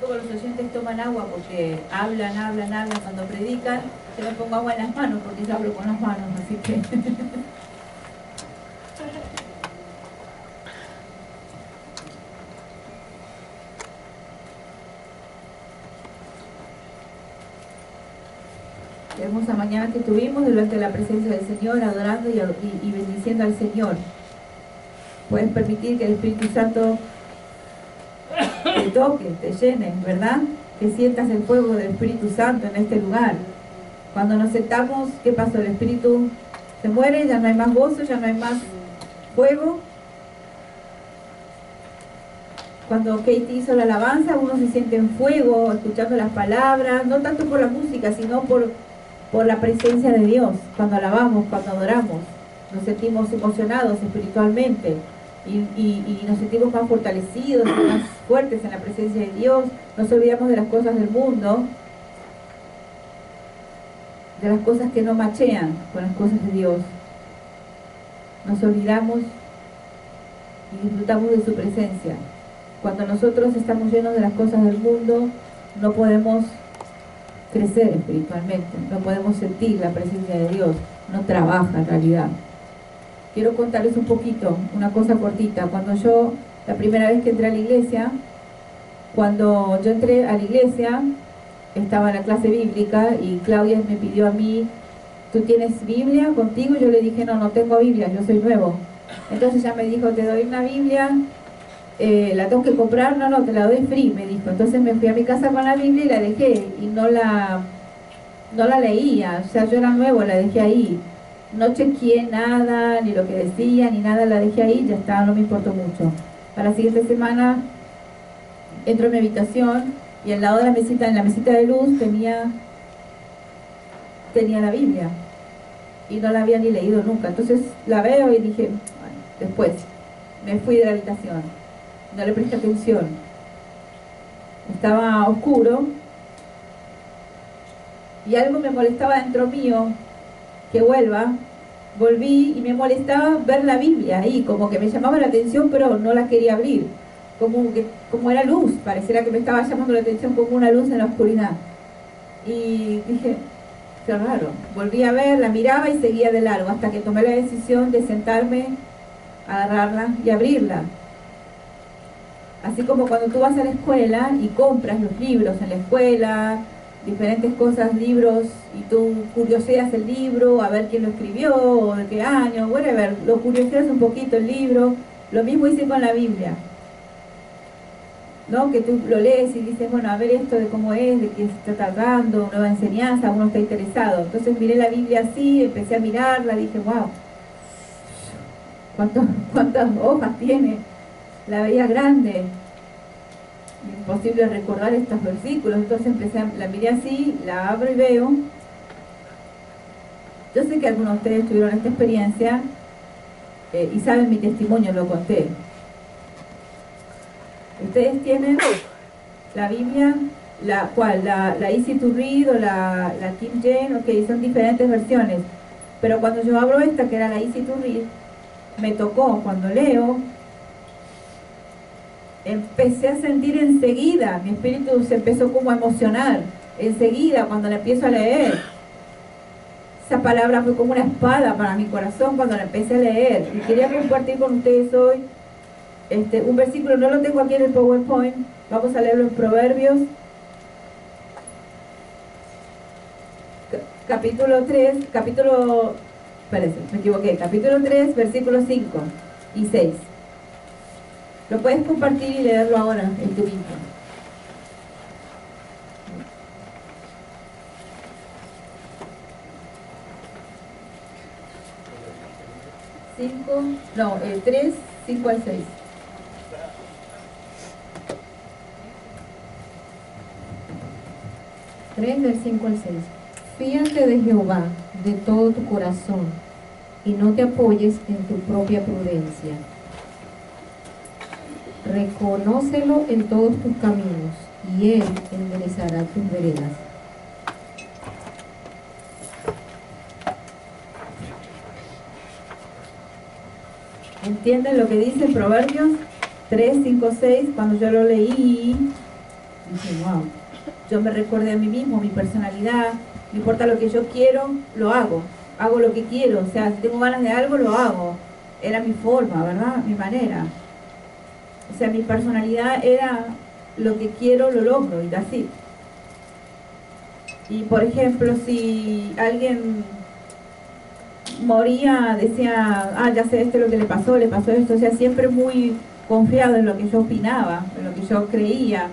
como los oyentes toman agua porque hablan cuando predican, yo me pongo agua en las manos porque yo hablo con las manos, así que... Qué hermosa mañana que tuvimos delante de la presencia del Señor, adorando y bendiciendo al Señor. Puedes permitir que el Espíritu Santo te toque, te llene, ¿verdad? Que sientas el fuego del Espíritu Santo en este lugar. Cuando nos sentamos, ¿qué pasó? El Espíritu se muere, ya no hay más gozo, ya no hay más fuego. Cuando Katie hizo la alabanza, uno se siente en fuego, escuchando las palabras, no tanto por la música, sino por la presencia de Dios. Cuando alabamos, cuando adoramos, nos sentimos emocionados espiritualmente y nos sentimos más fortalecidos y más fuertes en la presencia de Dios. Nos olvidamos de las cosas del mundo, de las cosas que no machean con las cosas de Dios. Nos olvidamos y disfrutamos de su presencia. Cuando nosotros estamos llenos de las cosas del mundo, no podemos crecer espiritualmente, no podemos sentir la presencia de Dios, no trabaja en realidad. Quiero contarles un poquito, una cosa cortita. Cuando yo, la primera vez que entré a la iglesia, cuando yo entré a la iglesia, estaba en la clase bíblica y Claudia me pidió a mí, ¿tú tienes Biblia contigo? Yo le dije, no tengo Biblia, yo soy nuevo. Entonces ella me dijo, te doy una Biblia, la tengo que comprar, no, te la doy free, me dijo. Entonces me fui a mi casa con la Biblia y la dejé, y no la leía, o sea, yo era nuevo, la dejé ahí. No chequeé nada, ni lo que decía, ni nada, la dejé ahí, ya está, no me importó mucho. Para la siguiente semana entro en mi habitación y al lado de la mesita, en la mesita de luz, tenía la Biblia y no la había ni leído nunca. Entonces la veo y dije, bueno, después me fui de la habitación, no le presté atención, estaba oscuro y algo me molestaba dentro mío, que volví y me molestaba ver la Biblia ahí, como que me llamaba la atención pero no la quería abrir, como era luz, pareciera que me estaba llamando la atención como una luz en la oscuridad. Y dije, qué raro, volví a ver, la miraba y seguía de largo, hasta que tomé la decisión de sentarme, agarrarla y abrirla. Así como cuando tú vas a la escuela y compras los libros en la escuela, diferentes cosas, libros, y tú curioseas el libro, a ver quién lo escribió, o de qué año, whatever, lo curioseas un poquito el libro. Lo mismo hice con la Biblia, ¿no? Que tú lo lees y dices, bueno, a ver esto de cómo es, de qué se está tratando, nueva enseñanza, uno está interesado. Entonces miré la Biblia así, empecé a mirarla, dije, wow, ¿cuántas hojas tiene? La veía grande, imposible recordar estos versículos. Entonces la miré así, la abro y veo. Yo sé que algunos de ustedes tuvieron esta experiencia y saben mi testimonio, lo conté. Ustedes tienen la Biblia, la Easy to Read o la King James, ok, son diferentes versiones, pero cuando yo abro esta, que era la Easy to Read, me tocó, cuando leo, empecé a sentir enseguida, mi espíritu se empezó como a emocionar, enseguida cuando la empiezo a leer. Esa palabra fue como una espada para mi corazón cuando la empecé a leer. Y quería compartir con ustedes hoy un versículo, no lo tengo aquí en el PowerPoint, vamos a leerlo en Proverbios, capítulo 3, capítulo 3, versículos 5 y 6. Lo puedes compartir y leerlo ahora en tu Biblia. El 3, 5 al 6. Del 5 al 6. Fíate de Jehová de todo tu corazón y no te apoyes en tu propia prudencia. Reconócelo en todos tus caminos y Él enderezará tus veredas. ¿Entienden lo que dice Proverbios 3, 5, 6? Cuando yo lo leí, Dije, wow, yo me recordé a mí mismo, mi personalidad, no importa lo que yo quiero, lo hago lo que quiero, o sea, si tengo ganas de algo, lo hago. Era mi forma, ¿verdad? Mi manera. O sea, mi personalidad era lo que quiero, lo logro, y así. Y por ejemplo, si alguien moría, decía, ya sé esto es lo que le pasó esto, o sea, siempre muy confiado en lo que yo opinaba, en lo que yo creía.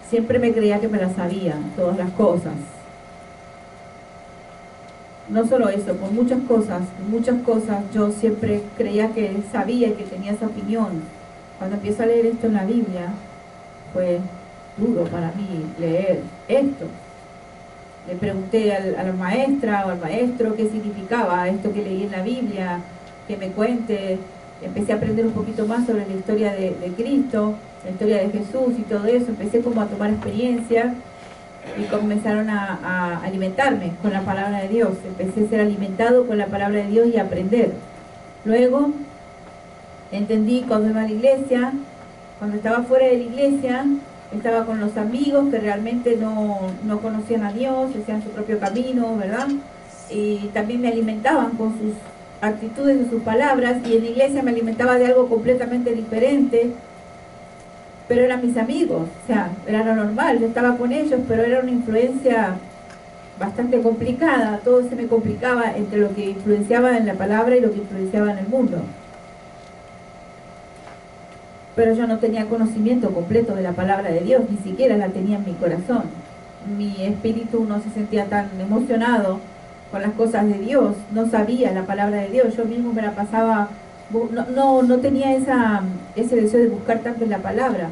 Siempre me creía que me las sabía, todas las cosas. No solo eso, por muchas cosas yo siempre creía que sabía y que tenía esa opinión. Cuando empiezo a leer esto en la Biblia, fue duro para mí leer esto. Le pregunté a la maestra o al maestro qué significaba esto que leí en la Biblia, que me cuente. Empecé a aprender un poquito más sobre la historia de Cristo, la historia de Jesús y todo eso. Empecé como a tomar experiencia y comenzaron a alimentarme con la palabra de Dios. Empecé a ser alimentado con la palabra de Dios y a aprender. Luego entendí cuando iba a la iglesia, cuando estaba fuera de la iglesia, estaba con los amigos que realmente no conocían a Dios, hacían su propio camino, ¿verdad? Y también me alimentaban con sus actitudes y sus palabras, y en la iglesia me alimentaba de algo completamente diferente, pero eran mis amigos, o sea, era lo normal, yo estaba con ellos, pero era una influencia bastante complicada, todo se me complicaba entre lo que influenciaba en la palabra y lo que influenciaba en el mundo. Pero yo no tenía conocimiento completo de la palabra de Dios, ni siquiera la tenía en mi corazón. Mi espíritu no se sentía tan emocionado con las cosas de Dios, no sabía la palabra de Dios, yo mismo me la pasaba, no tenía ese deseo de buscar tanto en la palabra.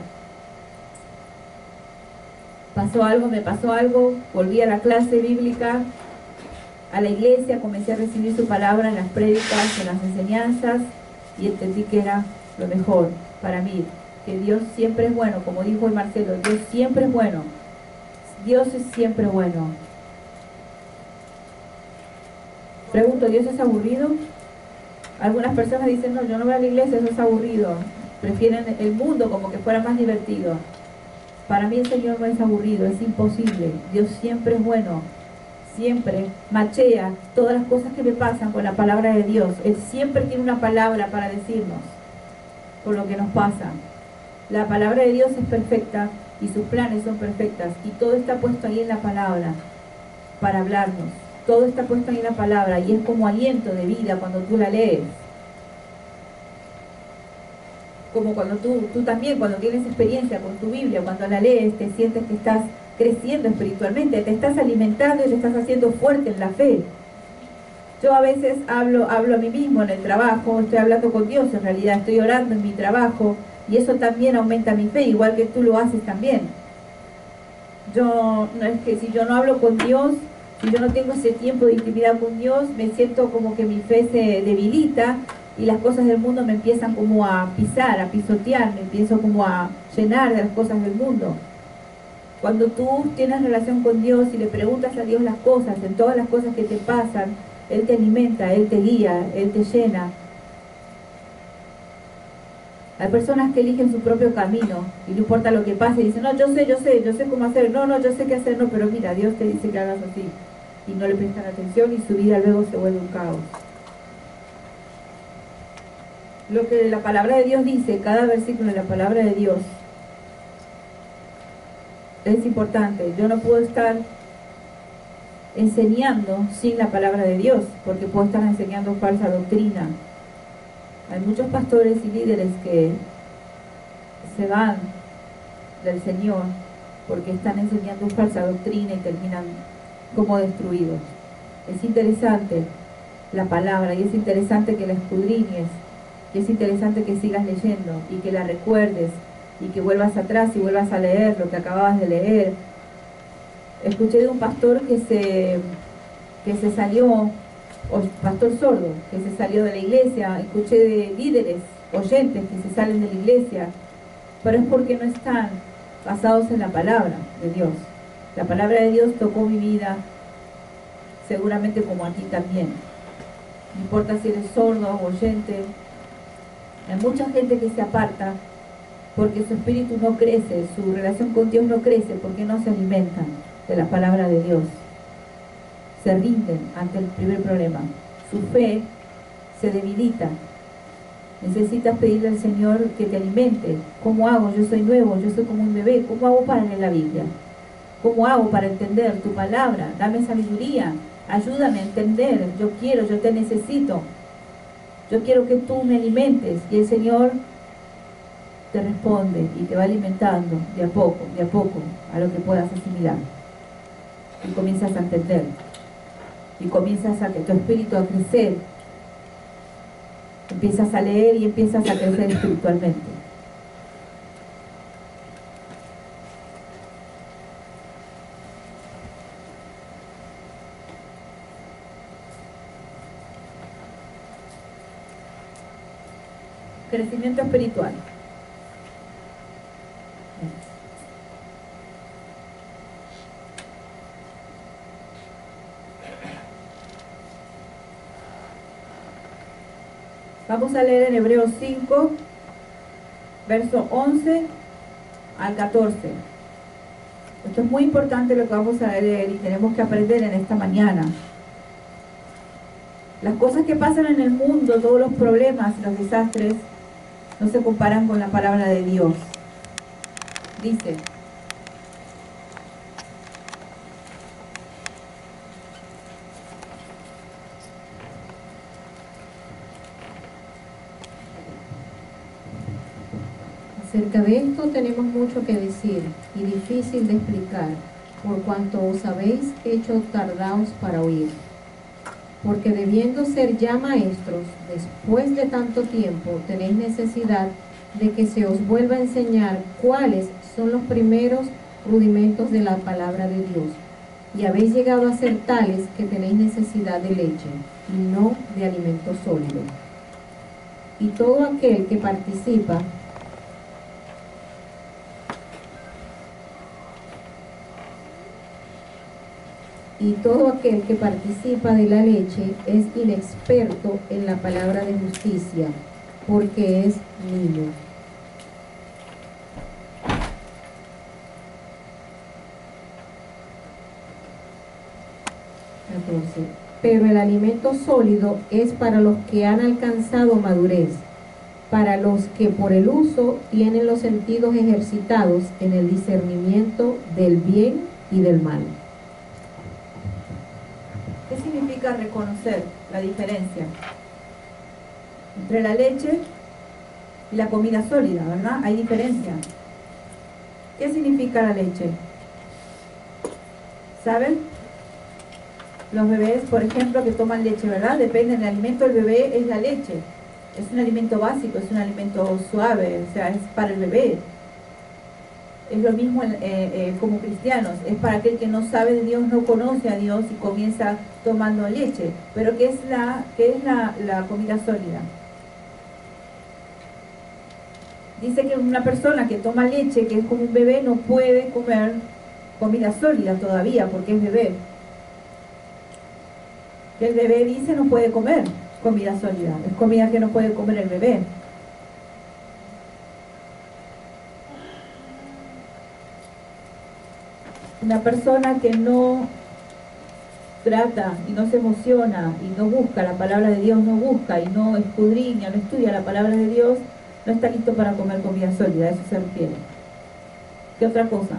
Me pasó algo, volví a la clase bíblica, a la iglesia, comencé a recibir su palabra en las prédicas, en las enseñanzas, y entendí que era lo mejor para mí, que Dios siempre es bueno, como dijo el Marcelo, Dios siempre es bueno, Dios es siempre bueno. Pregunto, ¿Dios es aburrido? Algunas personas dicen, no, yo no voy a la iglesia, eso es aburrido, prefieren el mundo como que fuera más divertido. Para mí el Señor no es aburrido, es imposible, Dios siempre es bueno, siempre machea todas las cosas que me pasan con la palabra de Dios. Él siempre tiene una palabra para decirnos con lo que nos pasa. La palabra de Dios es perfecta y sus planes son perfectas, y todo está puesto ahí en la palabra para hablarnos. Todo está puesto ahí en la palabra y es como aliento de vida cuando tú la lees. Como cuando tú también, cuando tienes experiencia con tu Biblia, cuando la lees, te sientes que estás creciendo espiritualmente, te estás alimentando y te estás haciendo fuerte en la fe. Yo a veces hablo a mí mismo en el trabajo, estoy hablando con Dios en realidad, estoy orando en mi trabajo, y eso también aumenta mi fe, igual que tú lo haces también. No es que si yo no hablo con Dios, si yo no tengo ese tiempo de intimidad con Dios, me siento como que mi fe se debilita y las cosas del mundo me empiezan como a pisar, a pisotear, me empiezo como a llenar de las cosas del mundo. Cuando tú tienes relación con Dios y le preguntas a Dios las cosas, en todas las cosas que te pasan, Él te alimenta, Él te guía, Él te llena. Hay personas que eligen su propio camino y no importa lo que pase, dicen, no, yo sé cómo hacer, no, yo sé qué hacer, no, pero mira, Dios te dice que hagas así. Y no le prestan atención y su vida luego se vuelve un caos. Lo que la palabra de Dios dice, cada versículo de la palabra de Dios, es importante. Yo no puedo estar enseñando sin la palabra de Dios, porque puedo estar enseñando falsa doctrina. Hay muchos pastores y líderes que se van del Señor porque están enseñando falsa doctrina y terminan como destruidos. Es interesante la palabra y es interesante que la escudriñes y es interesante que sigas leyendo y que la recuerdes y que vuelvas atrás y vuelvas a leer lo que acababas de leer. Escuché de un pastor que se salió, pastor sordo, que se salió de la iglesia. Escuché de líderes, oyentes que se salen de la iglesia, pero es porque no están basados en la palabra de Dios. La palabra de Dios tocó mi vida, seguramente como a ti también. No importa si eres sordo o oyente, Hay mucha gente que se aparta porque su espíritu no crece, su relación con Dios no crece, porque no se alimentan de la palabra de Dios. Se rinden ante el primer problema. Su fe se debilita. Necesitas pedirle al Señor que te alimente. ¿Cómo hago? Yo soy nuevo, yo soy como un bebé. ¿Cómo hago para leer la Biblia? ¿Cómo hago para entender tu palabra? Dame sabiduría, ayúdame a entender. Yo quiero, yo te necesito. Yo quiero que tú me alimentes. Y el Señor te responde y te va alimentando de a poco, a lo que puedas asimilar. Y comienzas a entender. Y comienzas a que tu espíritu a crecer. Empiezas a leer y empiezas a crecer espiritualmente. Crecimiento espiritual. Vamos a leer en Hebreos 5, verso 11 al 14. Esto es muy importante lo que vamos a leer y tenemos que aprender en esta mañana. Las cosas que pasan en el mundo, todos los problemas, los desastres, no se comparan con la palabra de Dios. Dice: acerca de esto tenemos mucho que decir y difícil de explicar, por cuanto os habéis hecho tardaos para oír. Porque debiendo ser ya maestros, después de tanto tiempo, tenéis necesidad de que se os vuelva a enseñar cuáles son los primeros rudimentos de la palabra de Dios. Y habéis llegado a ser tales que tenéis necesidad de leche, y no de alimento sólido. Y todo aquel que participa de la leche es inexperto en la palabra de justicia, porque es niño. Entonces, pero el alimento sólido es para los que han alcanzado madurez, para los que por el uso tienen los sentidos ejercitados en el discernimiento del bien y del mal. ¿Qué significa reconocer la diferencia entre la leche y la comida sólida, verdad? Hay diferencia. ¿Qué significa la leche? ¿Saben? Los bebés, por ejemplo, que toman leche, ¿verdad? Depende del alimento del bebé, es la leche. Es un alimento básico, es un alimento suave, o sea, es para el bebé. Es lo mismo como cristianos, es para aquel que no sabe de Dios, no conoce a Dios y comienza tomando leche. Pero ¿qué es la comida sólida? Dice que una persona que toma leche, que es como un bebé, no puede comer comida sólida todavía, porque es bebé. Que el bebé dice no puede comer comida sólida, es comida que no puede comer el bebé. Una persona que no trata y no se emociona y no busca la palabra de Dios, no busca y no escudriña, no estudia la palabra de Dios, no está listo para comer comida sólida, eso se refiere. ¿Qué otra cosa?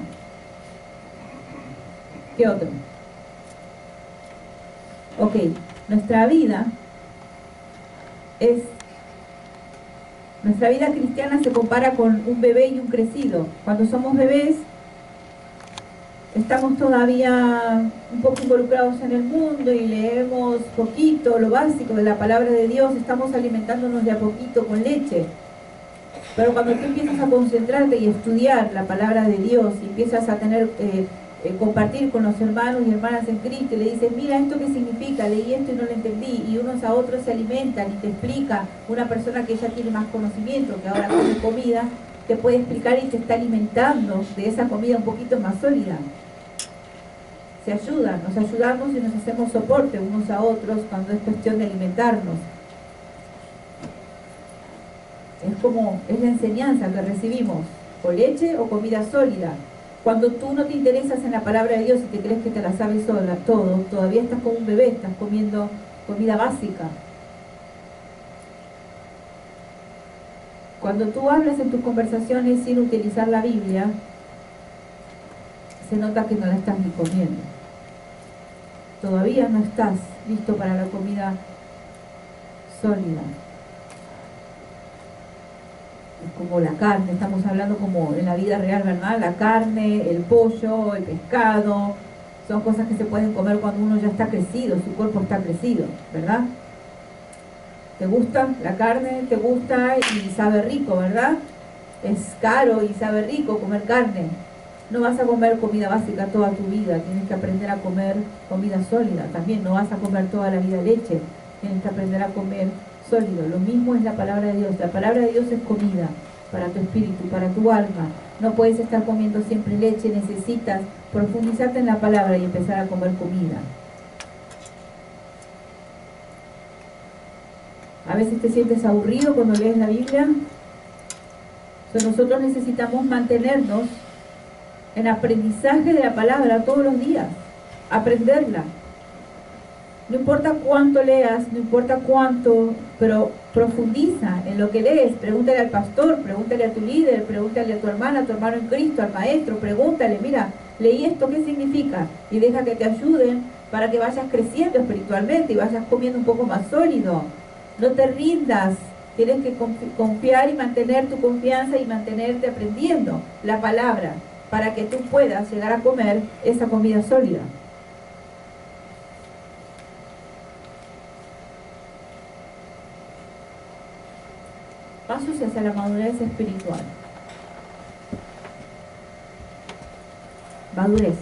¿Qué otro? Ok, nuestra vida cristiana se compara con un bebé y un crecido. Cuando somos bebés, estamos todavía un poco involucrados en el mundo y leemos poquito, lo básico de la palabra de Dios, estamos alimentándonos de a poquito con leche. Pero cuando tú empiezas a concentrarte y estudiar la palabra de Dios y empiezas a tener compartir con los hermanos y hermanas en Cristo y le dices, mira esto qué significa, leí esto y no lo entendí, y unos a otros se alimentan y te explica, una persona que ya tiene más conocimiento, que ahora come comida, te puede explicar y te está alimentando de esa comida un poquito más sólida. Se ayudan, nos ayudamos y nos hacemos soporte unos a otros cuando es cuestión de alimentarnos. Es la enseñanza que recibimos, o leche o comida sólida. Cuando tú no te interesas en la palabra de Dios y te crees que te la sabes sola, todo, todavía estás como un bebé, estás comiendo comida básica. Cuando tú hablas en tus conversaciones sin utilizar la Biblia, se nota que no la estás ni comiendo. Todavía no estás listo para la comida sólida. Es como la carne, estamos hablando como en la vida real, ¿verdad? La carne, el pollo, el pescado, son cosas que se pueden comer cuando uno ya está crecido, su cuerpo está crecido, ¿verdad? ¿Te gusta la carne? ¿Te gusta y sabe rico, verdad? Es caro y sabe rico comer carne. No vas a comer comida básica toda tu vida, tienes que aprender a comer comida sólida. También no vas a comer toda la vida leche, tienes que aprender a comer sólido. Lo mismo es la palabra de Dios. La palabra de Dios es comida para tu espíritu, para tu alma. No puedes estar comiendo siempre leche, necesitas profundizarte en la palabra y empezar a comer comida. A veces te sientes aburrido cuando lees la Biblia. Nosotros necesitamos mantenernos en aprendizaje de la palabra todos los días, aprenderla. No importa cuánto leas, no importa cuánto, pero profundiza en lo que lees. Pregúntale al pastor, pregúntale a tu líder, pregúntale a tu hermana, a tu hermano en Cristo, al maestro, pregúntale, mira, leí esto, ¿qué significa? Y deja que te ayuden para que vayas creciendo espiritualmente y vayas comiendo un poco más sólido. No te rindas, tienes que confiar y mantener tu confianza y mantenerte aprendiendo la palabra para que tú puedas llegar a comer esa comida sólida. Pasos hacia la madurez espiritual. Madurez,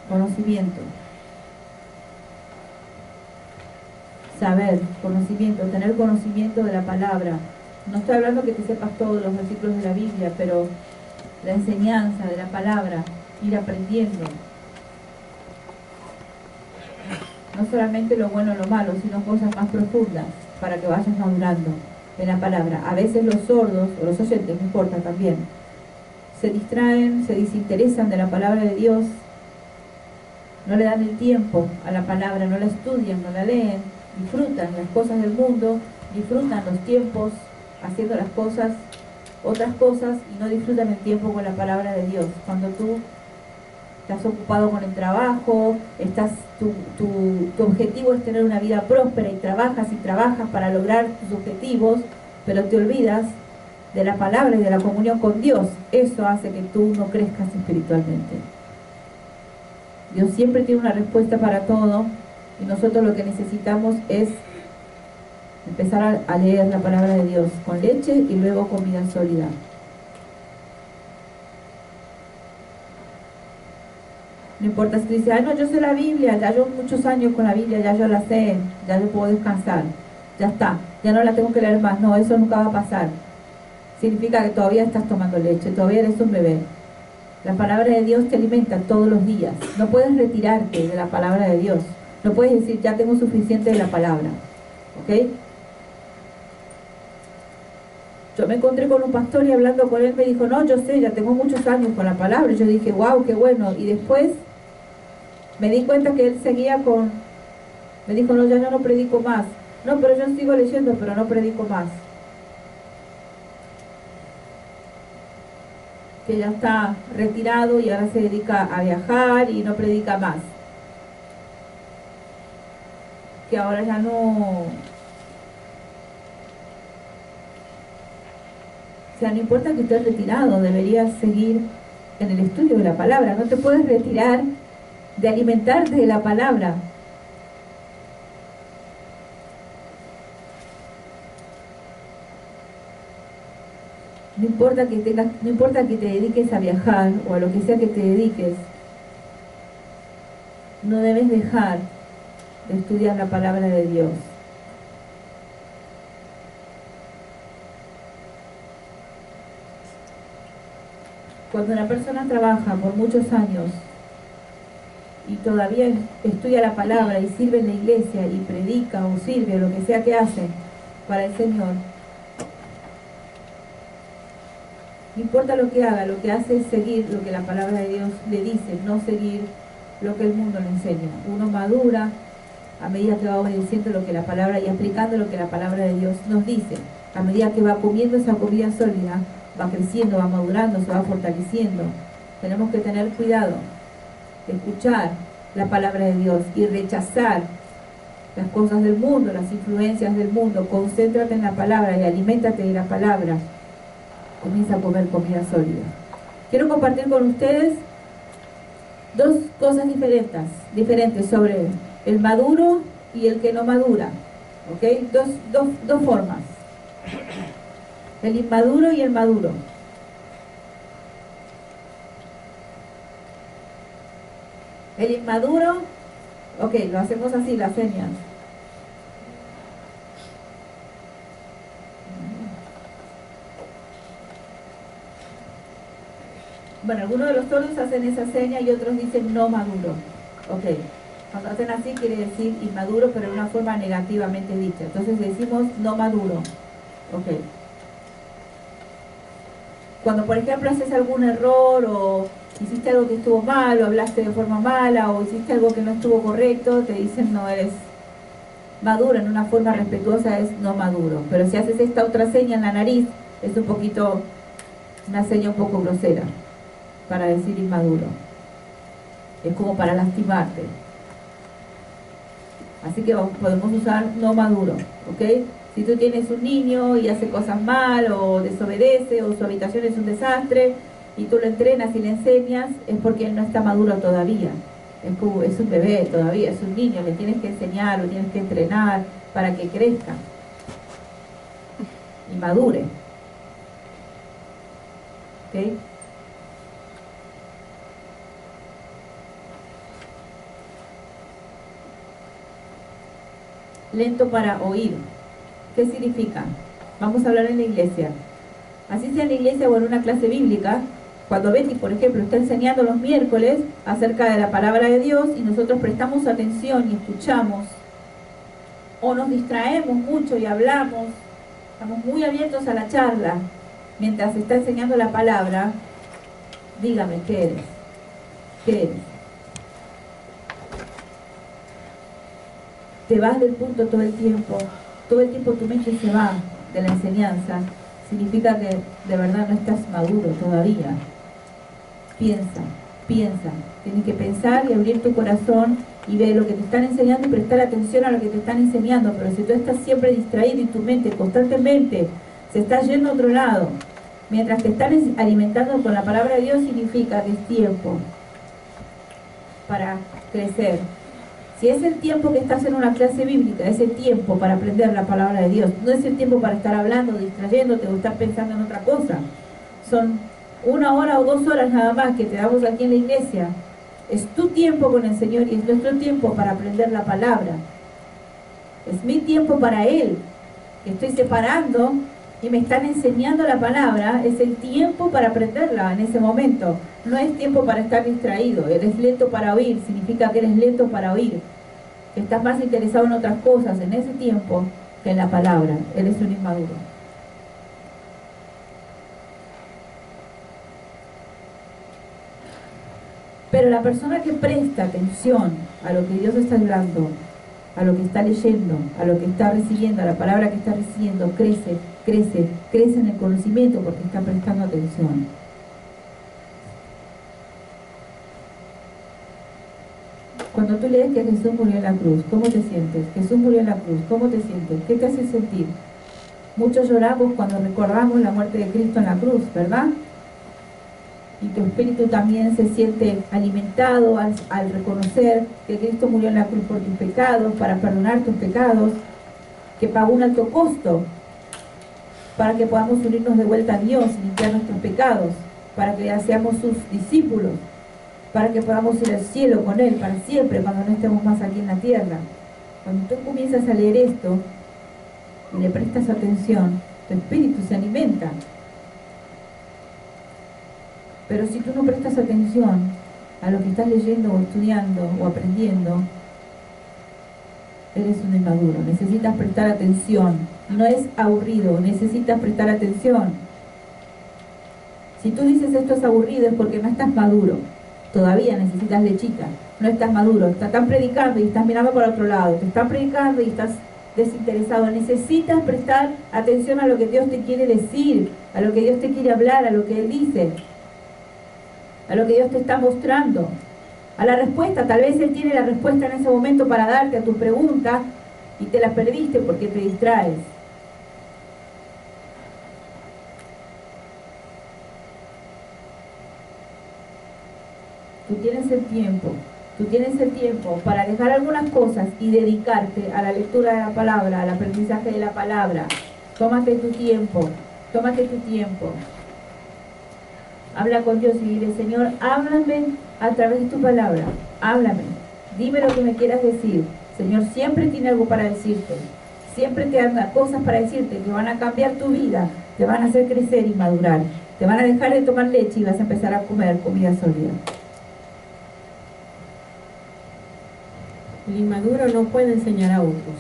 conocimiento, saber, conocimiento, tener conocimiento de la palabra. No estoy hablando que te sepas todos los versículos de la Biblia, pero la enseñanza de la palabra, ir aprendiendo. No solamente lo bueno o lo malo, sino cosas más profundas para que vayas madurando en la palabra. A veces los sordos, o los oyentes, no importa también, se distraen, se desinteresan de la palabra de Dios, no le dan el tiempo a la palabra, no la estudian, no la leen, disfrutan las cosas del mundo, disfrutan los tiempos haciendo las cosas, otras cosas, y no disfrutan el tiempo con la palabra de Dios. Cuando tú estás ocupado con el trabajo, tu objetivo es tener una vida próspera y trabajas para lograr tus objetivos, pero te olvidas de la palabra y de la comunión con Dios. Eso hace que tú no crezcas espiritualmente. Dios siempre tiene una respuesta para todo y nosotros lo que necesitamos es empezar a leer la palabra de Dios con leche y luego comida sólida. No importa si dice, no, yo sé la Biblia, ya llevo muchos años con la Biblia, ya yo la sé, ya yo puedo descansar, ya está, ya no la tengo que leer más. No, eso nunca va a pasar. Significa que todavía estás tomando leche, todavía eres un bebé. La palabra de Dios te alimenta todos los días. No puedes retirarte de la palabra de Dios. No puedes decir, ya tengo suficiente de la palabra. ¿Ok? Yo me encontré con un pastor y hablando con él me dijo, no, yo sé, ya tengo muchos años con la palabra. Y yo dije, wow, qué bueno. Y después me di cuenta que él seguía me dijo, no, ya yo no predico más. No, pero yo sigo leyendo, pero no predico más. Que ya está retirado y ahora se dedica a viajar y no predica más. Que ahora ya no... O sea, no importa que estés retirado, deberías seguir en el estudio de la palabra. No te puedes retirar de alimentarte de la palabra. No importa que te dediques a viajar o a lo que sea que te dediques, no debes dejar de estudiar la palabra de Dios. Cuando una persona trabaja por muchos años y todavía estudia la palabra y sirve en la iglesia y predica o sirve o lo que sea que hace para el Señor, No importa lo que haga, lo que hace es seguir lo que la palabra de Dios le dice, no seguir lo que el mundo le enseña. Uno madura a medida que va obedeciendo lo que la palabra y aplicando lo que la palabra de Dios nos dice. A medida que va comiendo esa comida sólida, va creciendo, va madurando, se va fortaleciendo. Tenemos que tener cuidado de escuchar la palabra de Dios y rechazar las cosas del mundo, las influencias del mundo. Concéntrate en la palabra y aliméntate de la palabra. Comienza a comer comida sólida. Quiero compartir con ustedes dos cosas diferentes sobre el maduro y el que no madura. ¿Ok? Dos formas. El inmaduro y el maduro. El inmaduro, ok, lo hacemos así, las señas. Bueno, algunos de los toros hacen esa seña y otros dicen no maduro. Ok, cuando hacen así quiere decir inmaduro, pero de una forma negativamente dicha. Entonces decimos no maduro. Ok. Cuando por ejemplo haces algún error o hiciste algo que estuvo mal o hablaste de forma mala o hiciste algo que no estuvo correcto, te dicen no eres maduro, en una forma respetuosa es no maduro. Pero si haces esta otra seña en la nariz, es un poquito, una seña un poco grosera para decir inmaduro. Es como para lastimarte. Así que podemos usar no maduro, ¿ok? Si tú tienes un niño y hace cosas mal o desobedece o su habitación es un desastre y tú lo entrenas y le enseñas, es porque él no está maduro todavía. Es un bebé todavía, es un niño, le tienes que enseñar, lo tienes que entrenar para que crezca y madure. ¿Ok? Lento para oír. ¿Qué significa? Vamos a hablar en la iglesia. Así sea en la iglesia o en una clase bíblica, cuando Betty, por ejemplo, está enseñando los miércoles acerca de la palabra de Dios y nosotros prestamos atención y escuchamos, o nos distraemos mucho y hablamos, estamos muy abiertos a la charla mientras está enseñando la palabra, dígame, ¿qué eres? ¿Qué eres? Te vas del punto todo el tiempo tu mente se va de la enseñanza, significa que de verdad no estás maduro todavía. Piensa, tienes que pensar y abrir tu corazón y ver lo que te están enseñando y prestar atención a lo que te están enseñando. Pero si tú estás siempre distraído y tu mente constantemente se está yendo a otro lado, mientras te están alimentando con la palabra de Dios, significa que es tiempo para crecer. Si es el tiempo que estás en una clase bíblica, es el tiempo para aprender la palabra de Dios. No es el tiempo para estar hablando, distrayéndote o estar pensando en otra cosa. Son 1 hora o 2 horas nada más que te damos aquí en la iglesia. Es tu tiempo con el Señor y es nuestro tiempo para aprender la palabra. Es mi tiempo para Él, que estoy separando y me están enseñando la palabra. Es el tiempo para aprenderla en ese momento. No es tiempo para estar distraído. Eres lento para oír, significa que eres lento para oír. Estás más interesado en otras cosas en ese tiempo que en la palabra. Eres un inmaduro. Pero la persona que presta atención a lo que Dios está hablando, a lo que está leyendo, a lo que está recibiendo, a la palabra que está recibiendo, crece en el conocimiento porque está prestando atención. Cuando tú lees que Jesús murió en la cruz, ¿cómo te sientes? Jesús murió en la cruz, ¿cómo te sientes? ¿Qué te hace sentir? Muchos lloramos cuando recordamos la muerte de Cristo en la cruz, ¿verdad? Y tu espíritu también se siente alimentado al reconocer que Cristo murió en la cruz por tus pecados, para perdonar tus pecados, que pagó un alto costo para que podamos unirnos de vuelta a Dios y limpiar nuestros pecados, para que ya seamos sus discípulos, para que podamos ir al cielo con Él para siempre cuando no estemos más aquí en la tierra. Cuando tú comienzas a leer esto y le prestas atención, tu espíritu se alimenta. Pero si tú no prestas atención a lo que estás leyendo o estudiando o aprendiendo, eres un inmaduro. Necesitas prestar atención. No es aburrido, necesitas prestar atención. Si tú dices esto es aburrido es porque no estás maduro. Todavía necesitas lechita, no estás maduro. Te están predicando y estás mirando para otro lado. Te están predicando y estás desinteresado. Necesitas prestar atención a lo que Dios te quiere decir, a lo que Dios te quiere hablar, a lo que Él dice, a lo que Dios te está mostrando, a la respuesta. Tal vez Él tiene la respuesta en ese momento para darte a tu pregunta y te la perdiste porque te distraes. Tú tienes el tiempo para dejar algunas cosas y dedicarte a la lectura de la palabra, al aprendizaje de la palabra. Tómate tu tiempo. Habla con Dios y dile: Señor, háblame a través de tu palabra. Háblame, dime lo que me quieras decir. Señor siempre tiene algo para decirte. Siempre te da cosas para decirte que van a cambiar tu vida, te van a hacer crecer y madurar. Te van a dejar de tomar leche y vas a empezar a comer comida sólida. El inmaduro no puede enseñar a otros.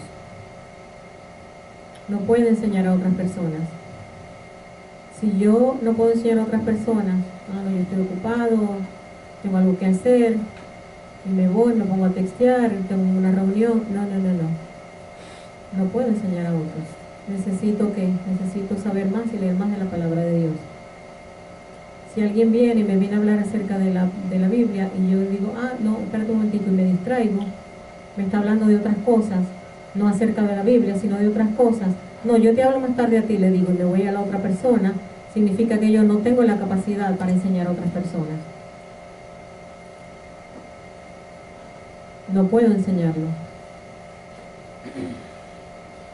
No puede enseñar a otras personas. Si yo no puedo enseñar a otras personas, yo estoy ocupado, tengo algo que hacer, y me voy, me pongo a textear, tengo una reunión. No puedo enseñar a otros. Necesito saber más y leer más de la palabra de Dios. Si alguien viene y me viene a hablar acerca de la Biblia y yo digo, no, espérate un momentito, y me distraigo, me está hablando de otras cosas, no acerca de la Biblia, sino de otras cosas. No, yo te hablo más tarde a ti, le digo, y me voy a la otra persona, significa que yo no tengo la capacidad para enseñar a otras personas. No puedo enseñarlo.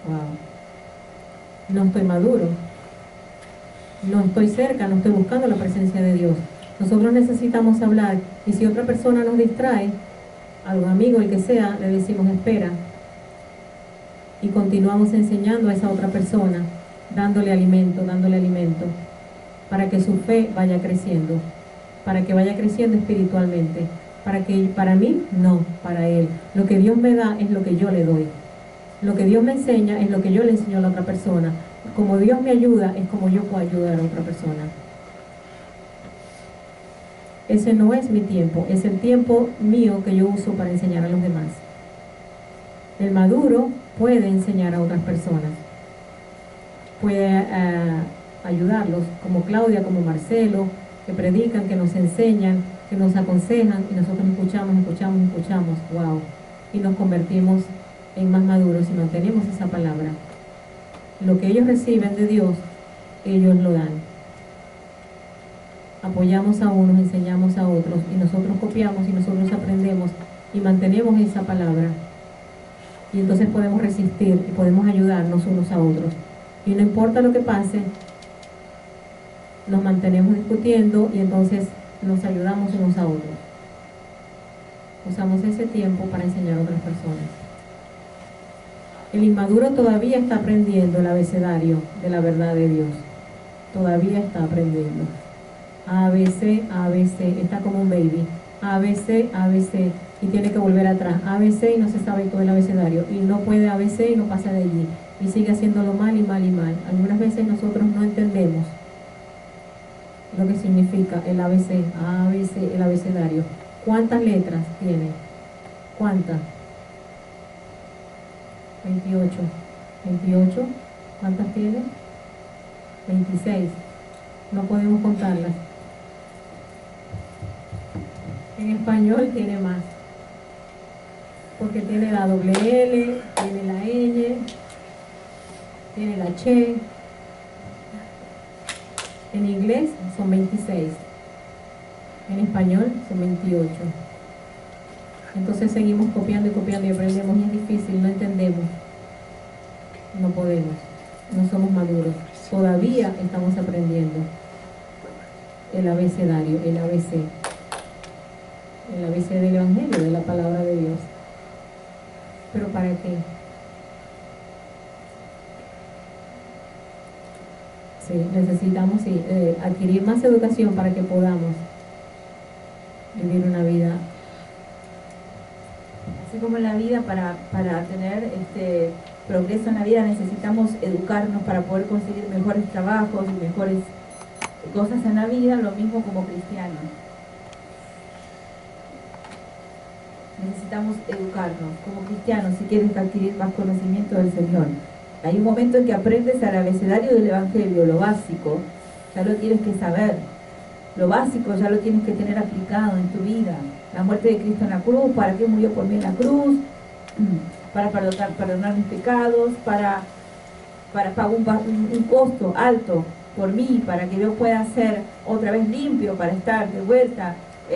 Wow. No estoy maduro. No estoy cerca, no estoy buscando la presencia de Dios. Nosotros necesitamos hablar, y si otra persona nos distrae, algún amigo, el que sea, le decimos espera, y continuamos enseñando a esa otra persona, dándole alimento, para que su fe vaya creciendo, para que vaya creciendo espiritualmente, para mí, no, para Él. Lo que Dios me da es lo que yo le doy. Lo que Dios me enseña es lo que yo le enseño a la otra persona. Como Dios me ayuda, es como yo puedo ayudar a otra persona. Ese no es mi tiempo, es el tiempo mío que yo uso para enseñar a los demás. El maduro puede enseñar a otras personas, puede ayudarlos, como Claudia, como Marcelo, que predican, que nos enseñan, que nos aconsejan, y nosotros escuchamos, wow, y nos convertimos en más maduros y mantenemos esa palabra. Lo que ellos reciben de Dios, ellos lo dan. Apoyamos a unos, enseñamos a otros, y nosotros copiamos y nosotros aprendemos y mantenemos esa palabra. Y entonces podemos resistir y podemos ayudarnos unos a otros. Y no importa lo que pase, nos mantenemos discutiendo y entonces nos ayudamos unos a otros. Usamos ese tiempo para enseñar a otras personas. El inmaduro todavía está aprendiendo el abecedario de la verdad de Dios. Todavía está aprendiendo. ABC, ABC, está como un baby. ABC, ABC, y tiene que volver atrás. ABC y no se sabe todo el abecedario. Y no puede ABC y no pasa de allí. Y sigue haciéndolo mal y mal y mal. Algunas veces nosotros no entendemos lo que significa el ABC, ABC, el abecedario. ¿Cuántas letras tiene? ¿Cuántas? 28. 28. ¿Cuántas tiene? 26. No podemos contarlas. En español tiene más, porque tiene la doble L, tiene la ñ, tiene la che. En inglés son 26, en español son 28. Entonces seguimos copiando y aprendemos, y es difícil, no entendemos, no podemos, no somos maduros, todavía estamos aprendiendo el abecedario, el ABC del Evangelio, de la palabra de Dios. ¿Pero para qué? Sí, necesitamos adquirir más educación para que podamos vivir una vida. Así como en la vida, para tener progreso en la vida, necesitamos educarnos para poder conseguir mejores trabajos y mejores cosas en la vida, lo mismo como cristianos. Necesitamos educarnos como cristianos si quieres adquirir más conocimiento del Señor. Hay un momento en que aprendes el abecedario del Evangelio, lo básico, ya lo tienes que saber. Lo básico ya lo tienes que tener aplicado en tu vida. La muerte de Cristo en la cruz, ¿para qué murió por mí en la cruz? Para perdonar mis pecados, para pagar un costo alto por mí, para que yo pueda ser otra vez limpio, para estar de vuelta.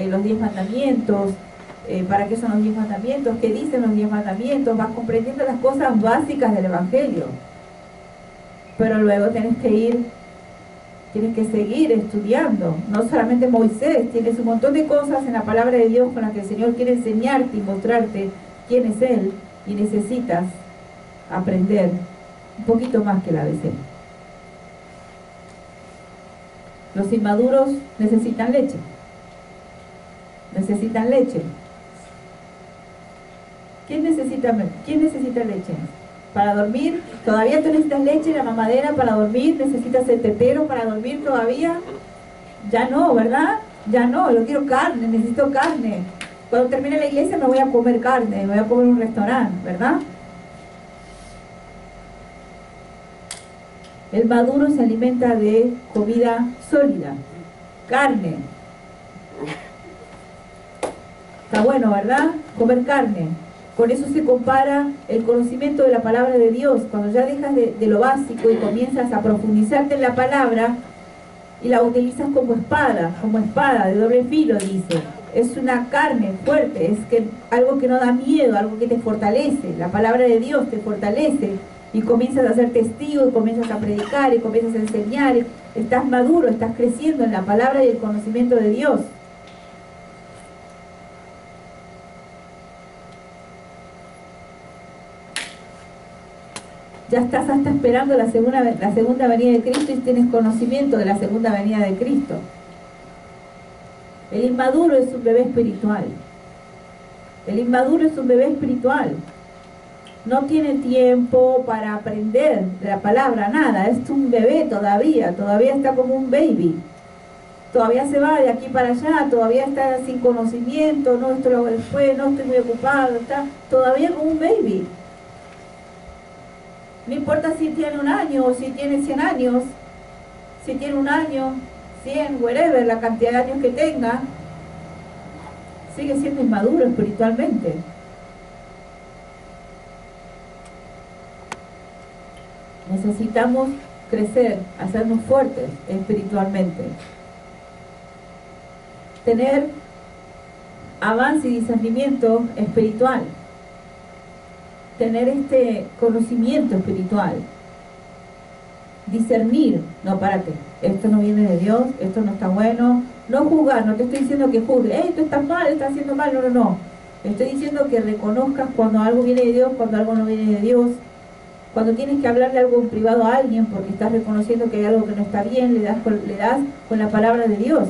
Los 10 mandamientos, ¿para qué son los 10 mandamientos? ¿Qué dicen los 10 mandamientos? Vas comprendiendo las cosas básicas del Evangelio. Pero luego tienes que seguir estudiando. No solamente Moisés, tienes un montón de cosas en la palabra de Dios con las que el Señor quiere enseñarte y mostrarte quién es Él, y necesitas aprender un poquito más que la ABC. Los inmaduros necesitan leche. Necesitan leche. ¿Quién necesita leche? Para dormir, todavía tú necesitas leche, la mamadera para dormir, necesitas el tetero para dormir todavía. Ya no, ¿verdad? Ya no, yo quiero carne, necesito carne. Cuando termine la iglesia me voy a comer carne, me voy a comer en un restaurante, ¿verdad? El maduro se alimenta de comida sólida, carne. Está bueno, ¿verdad? Comer carne. Con eso se compara el conocimiento de la palabra de Dios. Cuando ya dejas de lo básico y comienzas a profundizarte en la palabra y la utilizas como espada de doble filo, dice. Es una carne fuerte, algo que no da miedo, algo que te fortalece. La palabra de Dios te fortalece y comienzas a ser testigo y comienzas a predicar y comienzas a enseñar. Estás maduro, estás creciendo en la palabra y el conocimiento de Dios. Ya estás hasta esperando la segunda venida de Cristo y tienes conocimiento de la segunda venida de Cristo. El inmaduro es un bebé espiritual. El inmaduro es un bebé espiritual. No tiene tiempo para aprender de la palabra, nada. Es un bebé todavía está como un baby. Todavía se va de aquí para allá, todavía está sin conocimiento, no, esto lo hago después, no estoy muy ocupado, está todavía como un baby. No importa si tiene 1 año o si tiene 100 años, si tiene 1 año, 100, whatever, la cantidad de años que tenga, sigue siendo inmaduro espiritualmente. Necesitamos crecer, hacernos fuertes espiritualmente. Tener avance y discernimiento espiritual. Tener este conocimiento espiritual. Discernir, no, párate, esto no viene de Dios, esto no está bueno. No juzgar, no te estoy diciendo que juzgue, tú estás mal, estás haciendo mal, no. Estoy diciendo que reconozcas cuando algo viene de Dios, cuando algo no viene de Dios. Cuando tienes que hablarle algo en privado a alguien porque estás reconociendo que hay algo que no está bien, le das con la palabra de Dios.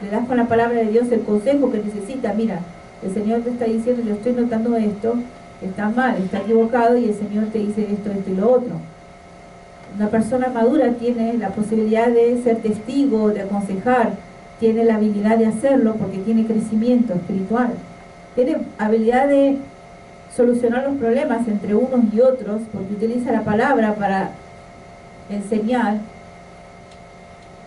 Le das con la palabra de Dios el consejo que necesita. Mira, el Señor te está diciendo, yo estoy notando esto, está mal, está equivocado, y el Señor te dice esto y lo otro. Una persona madura tiene la posibilidad de ser testigo, de aconsejar, tiene la habilidad de hacerlo porque tiene crecimiento espiritual. Tiene habilidad de solucionar los problemas entre unos y otros porque utiliza la palabra para enseñar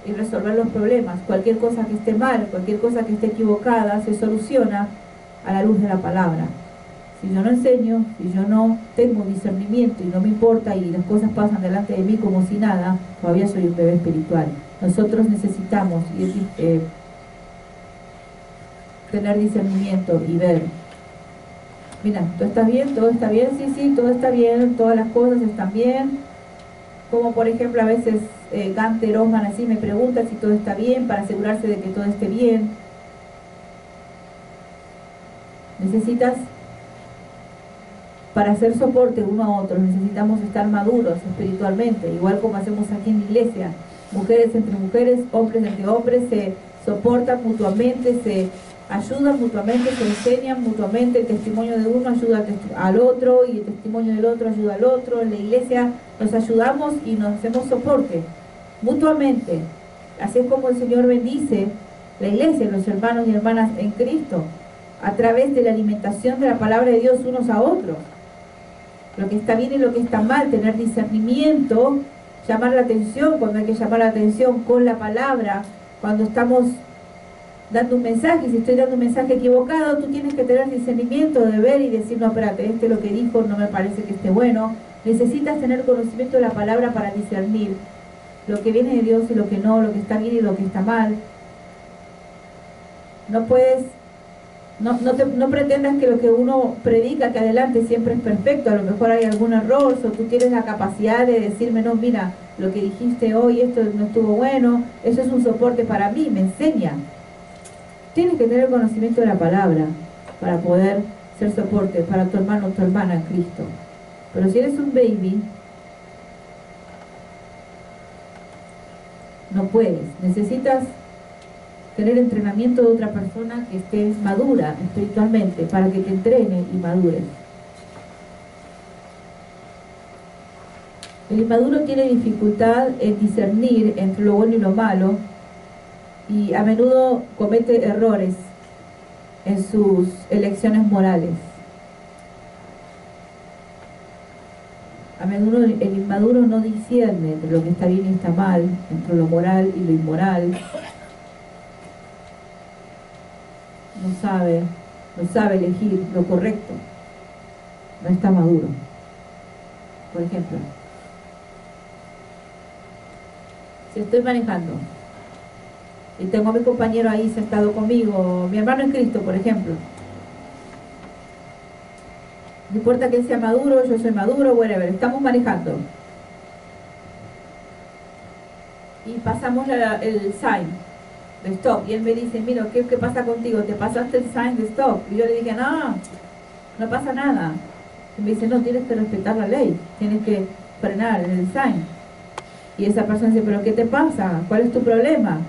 y resolver los problemas. Cualquier cosa que esté mal, cualquier cosa que esté equivocada, se soluciona a la luz de la palabra. Si yo no enseño, si yo no tengo discernimiento y no me importa y las cosas pasan delante de mí como si nada, todavía soy un bebé espiritual. Nosotros necesitamos tener discernimiento y ver. Mira, ¿todo está bien? ¿Todo está bien? Sí, todo está bien, todas las cosas están bien. Como por ejemplo a veces Ganter Osman así me pregunta si todo está bien para asegurarse de que todo esté bien. Necesitas, para hacer soporte uno a otro, necesitamos estar maduros espiritualmente, igual como hacemos aquí en la iglesia. Mujeres entre mujeres, hombres entre hombres, se soportan mutuamente, se ayudan mutuamente, se enseñan mutuamente. El testimonio de uno ayuda al otro y el testimonio del otro ayuda al otro. En la iglesia nos ayudamos y nos hacemos soporte mutuamente. Así es como el Señor bendice la iglesia, los hermanos y hermanas en Cristo, a través de la alimentación de la palabra de Dios unos a otros. Lo que está bien y lo que está mal, tener discernimiento, llamar la atención cuando hay que llamar la atención con la palabra, cuando estamos dando un mensaje, si estoy dando un mensaje equivocado, tú tienes que tener discernimiento de ver y decir, no, espérate, lo que dijo no me parece que esté bueno. Necesitas tener conocimiento de la palabra para discernir lo que viene de Dios y lo que no, lo que está bien y lo que está mal. No puedes, no pretendas que lo que uno predica que adelante siempre es perfecto. A lo mejor hay algún error, o tú tienes la capacidad de decirme, no, mira, lo que dijiste hoy, esto no estuvo bueno. Eso es un soporte para mí, me enseña. Tienes que tener conocimiento de la palabra para poder ser soporte para tu hermano o tu hermana en Cristo. Pero si eres un baby, no puedes. Necesitas tener entrenamiento de otra persona que esté madura espiritualmente para que te entrene y madures. El inmaduro tiene dificultad en discernir entre lo bueno y lo malo y a menudo comete errores en sus elecciones morales. A menudo el inmaduro no discierne entre lo que está bien y está mal, entre lo moral y lo inmoral. No sabe elegir lo correcto. No está maduro. Por ejemplo, si estoy manejando y tengo a mi compañero ahí sentado conmigo, mi hermano en Cristo, por ejemplo, no importa que él sea maduro, yo soy maduro, whatever, estamos manejando y pasamos el sign de stop y él me dice, mira, ¿qué pasa contigo? ¿Te pasaste el sign de stop? Y yo le dije, no pasa nada. Y me dice, no, tienes que respetar la ley, tienes que frenar en el sign. Y esa persona dice, ¿pero qué te pasa? ¿Cuál es tu problema?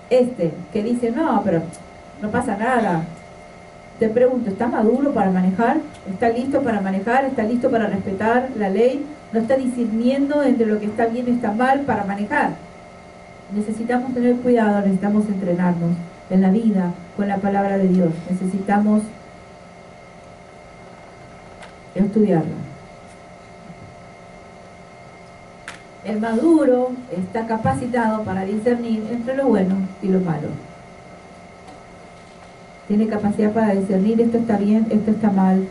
Que dice, no, pero no pasa nada. Te pregunto, ¿está maduro para manejar? ¿Está listo para manejar? ¿Está listo para respetar la ley? ¿No está discerniendo entre lo que está bien y está mal para manejar? Necesitamos tener cuidado, necesitamos entrenarnos en la vida con la palabra de Dios. Necesitamos estudiarla. El maduro está capacitado para discernir entre lo bueno y lo malo. Tiene capacidad para discernir, esto está bien, esto está mal.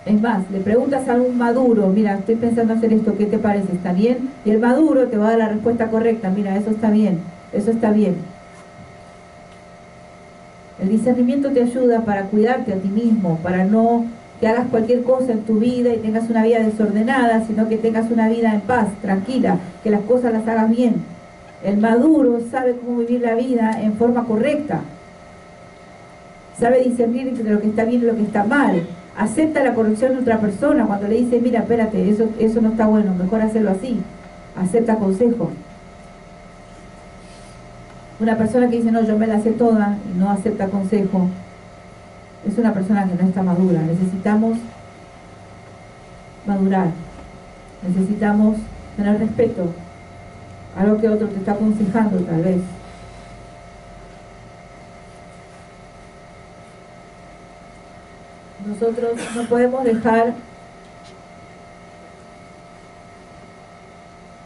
Es más, le preguntas a un maduro, mira, estoy pensando hacer esto, ¿qué te parece? ¿Está bien? Y el maduro te va a dar la respuesta correcta, mira, eso está bien, eso está bien. El discernimiento te ayuda para cuidarte a ti mismo, para no que hagas cualquier cosa en tu vida y tengas una vida desordenada, sino que tengas una vida en paz, tranquila, que las cosas las hagas bien. El maduro sabe cómo vivir la vida en forma correcta. Sabe discernir entre lo que está bien y lo que está mal. Acepta la corrección de otra persona cuando le dice, mira, espérate, eso no está bueno, mejor hacerlo así. Acepta consejo. Una persona que dice, no, yo me la sé toda y no acepta consejo, es una persona que no está madura. Necesitamos madurar. Necesitamos tener respeto a lo que otro te está aconsejando tal vez. Nosotros no podemos dejar.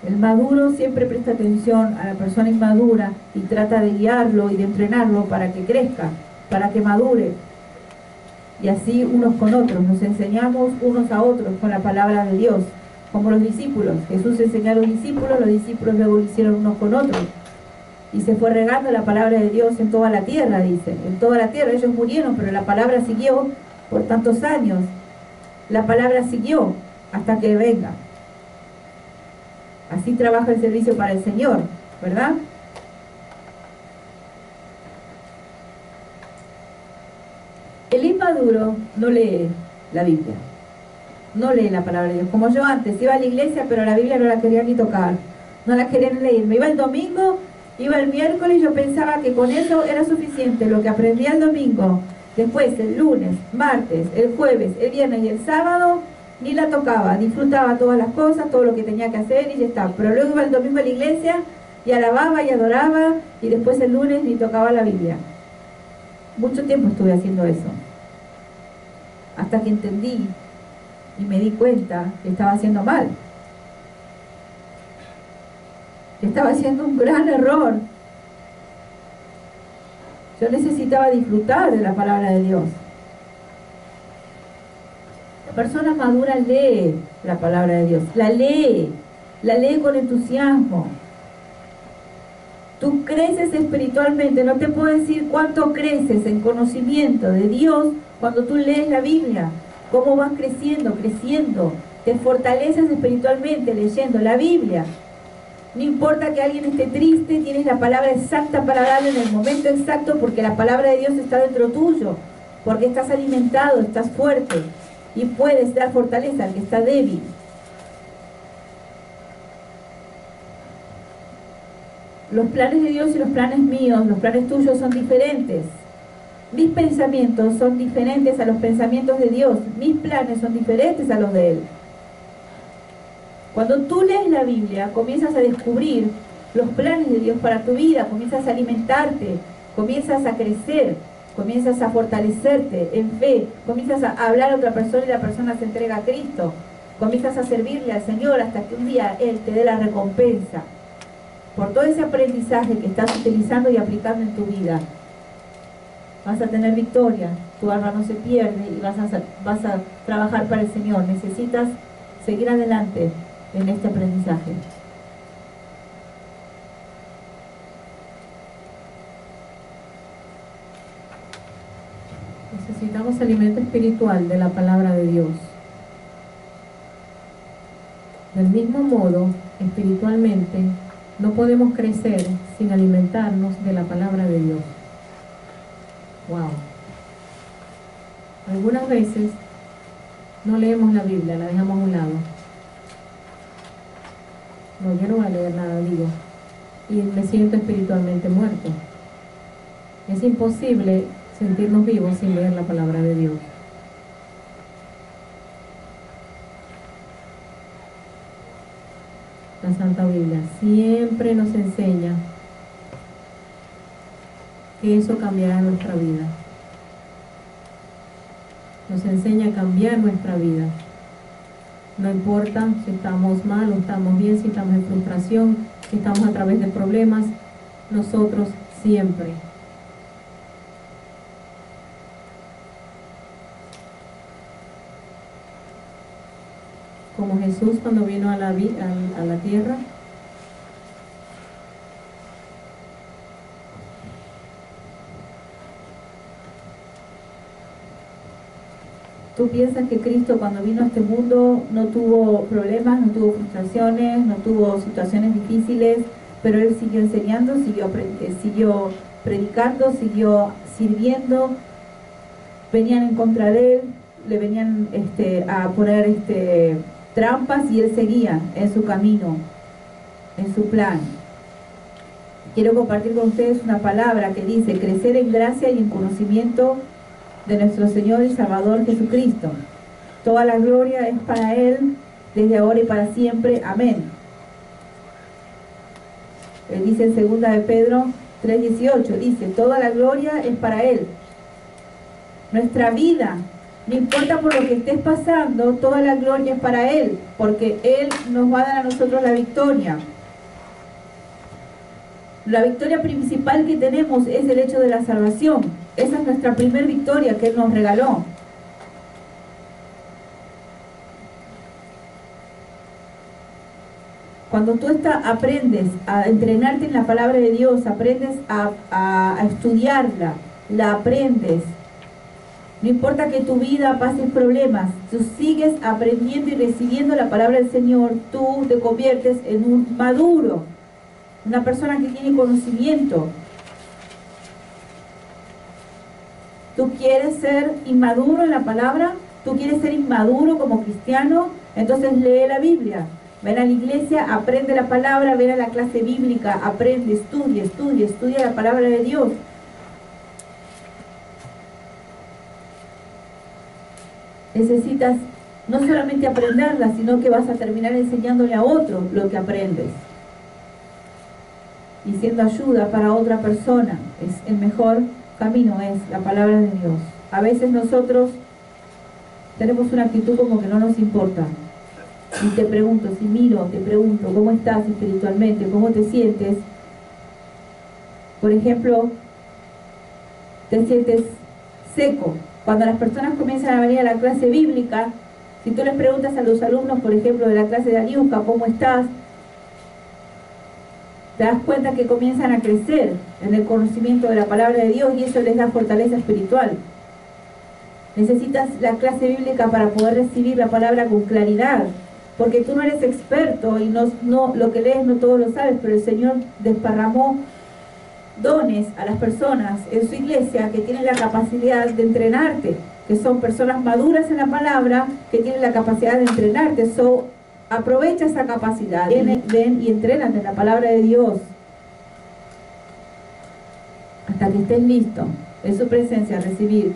El maduro siempre presta atención a la persona inmadura y trata de guiarlo y de entrenarlo para que crezca, para que madure. Y así unos con otros, nos enseñamos unos a otros con la palabra de Dios, como los discípulos. Jesús enseñó a los discípulos luego lo hicieron unos con otros. Y se fue regando la palabra de Dios en toda la tierra, dice. En toda la tierra, ellos murieron, pero la palabra siguió por tantos años. La palabra siguió hasta que venga. Así trabaja el servicio para el Señor, ¿verdad? El inmaduro no lee la Biblia, no lee la palabra de Dios. Como yo antes, iba a la iglesia, pero la Biblia no la quería ni tocar, no la querían leer. Me iba el domingo, iba el miércoles y yo pensaba que con eso era suficiente, lo que aprendí el domingo. Después, el lunes, martes, el jueves, el viernes y el sábado, ni la tocaba, disfrutaba todas las cosas, todo lo que tenía que hacer y ya está. Pero luego iba el domingo a la iglesia y alababa y adoraba, y después el lunes ni tocaba la Biblia. Mucho tiempo estuve haciendo eso, hasta que entendí y me di cuenta que estaba haciendo mal, que estaba haciendo un gran error. Yo necesitaba disfrutar de la palabra de Dios. La persona madura lee la palabra de Dios, la lee con entusiasmo. Tú creces espiritualmente, no te puedo decir cuánto creces en conocimiento de Dios cuando tú lees la Biblia, cómo vas creciendo, te fortaleces espiritualmente leyendo la Biblia. No importa que alguien esté triste, tienes la palabra exacta para darle en el momento exacto, porque la palabra de Dios está dentro tuyo, porque estás alimentado, estás fuerte y puedes dar fortaleza al que está débil. Los planes de Dios y los planes míos, los planes tuyos son diferentes. Mis pensamientos son diferentes a los pensamientos de Dios. Mis planes son diferentes a los de Él. Cuando tú lees la Biblia, comienzas a descubrir los planes de Dios para tu vida, comienzas a alimentarte, comienzas a crecer, comienzas a fortalecerte en fe, comienzas a hablar a otra persona y la persona se entrega a Cristo, comienzas a servirle al Señor hasta que un día Él te dé la recompensa por todo ese aprendizaje que estás utilizando y aplicando en tu vida. Vas a tener victoria, tu alma no se pierde y vas a trabajar para el Señor. Necesitas seguir adelante en este aprendizaje. Necesitamos alimento espiritual de la palabra de Dios. Del mismo modo, espiritualmente, no podemos crecer sin alimentarnos de la palabra de Dios. Wow. Algunas veces no leemos la Biblia, la dejamos a un lado. No, yo no voy a leer nada, digo. Y me siento espiritualmente muerto. Es imposible sentirnos vivos sin leer la palabra de Dios. La Santa Biblia siempre nos enseña que eso cambiará nuestra vida. Nos enseña a cambiar nuestra vida. No importa si estamos mal o estamos bien, si estamos en frustración, si estamos a través de problemas, nosotros siempre. Como Jesús cuando vino a la tierra, ¿tú piensas que Cristo cuando vino a este mundo no tuvo problemas, no tuvo frustraciones, no tuvo situaciones difíciles, pero Él siguió enseñando, siguió predicando, siguió sirviendo? Venían en contra de Él, le venían a poner trampas y Él seguía en su camino, en su plan. Quiero compartir con ustedes una palabra que dice: crecer en gracia y en conocimiento de nuestro Señor y Salvador Jesucristo. Toda la gloria es para Él, desde ahora y para siempre. Amén. Él dice en 2 de Pedro 3:18, dice: toda la gloria es para Él. Nuestra vida, no importa por lo que estés pasando, toda la gloria es para Él, porque Él nos va a dar a nosotros la victoria. La victoria principal que tenemos es el hecho de la salvación. Esa es nuestra primera victoria que Él nos regaló. Cuando tú aprendes a entrenarte en la palabra de Dios, aprendes a estudiarla, la aprendes. No importa que tu vida pases problemas, tú sigues aprendiendo y recibiendo la palabra del Señor, tú te conviertes en un maduro, una persona que tiene conocimiento. ¿Tú quieres ser inmaduro en la palabra? ¿Tú quieres ser inmaduro como cristiano? Entonces lee la Biblia. Ven a la iglesia, aprende la palabra, ven a la clase bíblica, aprende, estudia la palabra de Dios. Necesitas no solamente aprenderla, sino que vas a terminar enseñándole a otros lo que aprendes. y siendo ayuda para otra persona. Es el mejor camino, es la palabra de Dios. A veces nosotros tenemos una actitud como que no nos importa. Y te pregunto, si miro, te pregunto, ¿cómo estás espiritualmente? ¿Cómo te sientes? Por ejemplo, te sientes seco. Cuando las personas comienzan a venir a la clase bíblica, si tú les preguntas a los alumnos, por ejemplo, de la clase de Aliuca, ¿cómo estás?, te das cuenta que comienzan a crecer en el conocimiento de la palabra de Dios y eso les da fortaleza espiritual. Necesitas la clase bíblica para poder recibir la palabra con claridad, porque tú no eres experto y no lo que lees no todo lo sabes, pero el Señor desparramó dones a las personas en su iglesia que tienen la capacidad de entrenarte, que son personas maduras en la palabra, que tienen la capacidad de entrenarte. Aprovecha esa capacidad, ven y entrénate en la palabra de Dios hasta que estés listo en su presencia a recibir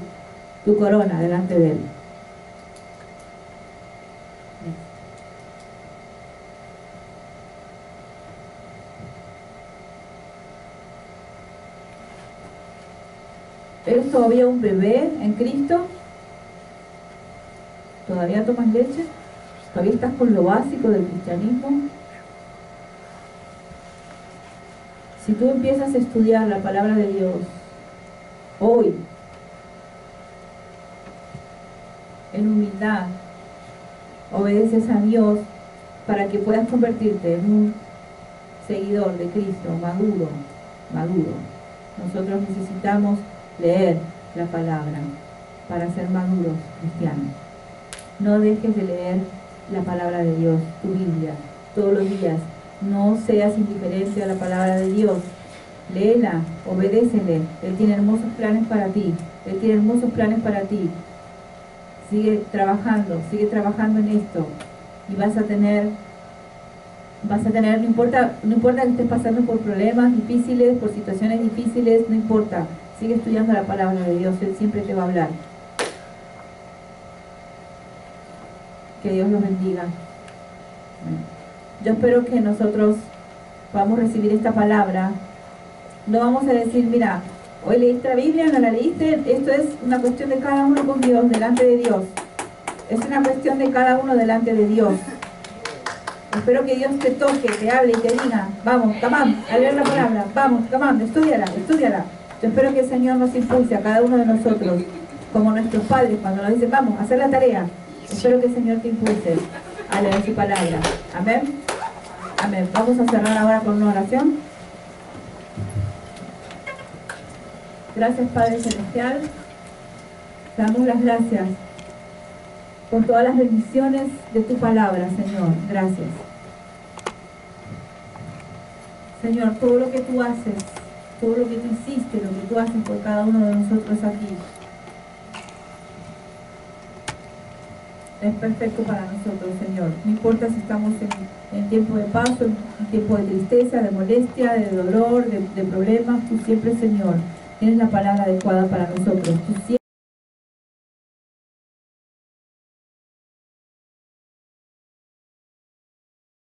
tu corona delante de Él. ¿Eres todavía un bebé en Cristo? ¿Todavía tomas leche? ¿Todavía estás con lo básico del cristianismo? Si tú empiezas a estudiar la palabra de Dios hoy, en humildad, obedeces a Dios para que puedas convertirte en un seguidor de Cristo, maduro. Nosotros necesitamos leer la palabra para ser maduros cristianos. No dejes de leer la palabra de Dios, tu Biblia, todos los días. No seas indiferente a la palabra de Dios. Léela, obedécele. Él tiene hermosos planes para ti. Él tiene hermosos planes para ti. Sigue trabajando en esto y vas a tener, no importa que estés pasando por problemas difíciles, por situaciones difíciles, no importa. Sigue estudiando la palabra de Dios, Él siempre te va a hablar. Que Dios los bendiga. Yo espero que nosotros podamos recibir esta palabra. No vamos a decir, mira, hoy leíste la Biblia, no la leíste. Esto es una cuestión de cada uno con Dios, delante de Dios. Es una cuestión de cada uno delante de Dios. Espero que Dios te toque, te hable y te diga, vamos, tamam, a leer la palabra, vamos, tamam, estudiala. Yo espero que el Señor nos impulse a cada uno de nosotros, como nuestros padres, cuando nos dicen, vamos, a hacer la tarea. Espero que el Señor te impulse a leer su palabra. Amén. Amén. Vamos a cerrar ahora con una oración. Gracias, Padre Celestial. Te damos las gracias por todas las bendiciones de tu palabra, Señor. Gracias. Señor, todo lo que tú haces, todo lo que tú hiciste, lo que tú haces por cada uno de nosotros aquí, es perfecto para nosotros, Señor. No importa si estamos en tiempo de paso, en tiempo de tristeza, de molestia, de dolor, de problemas. Tú siempre, Señor, tienes la palabra adecuada para nosotros. Tú siempre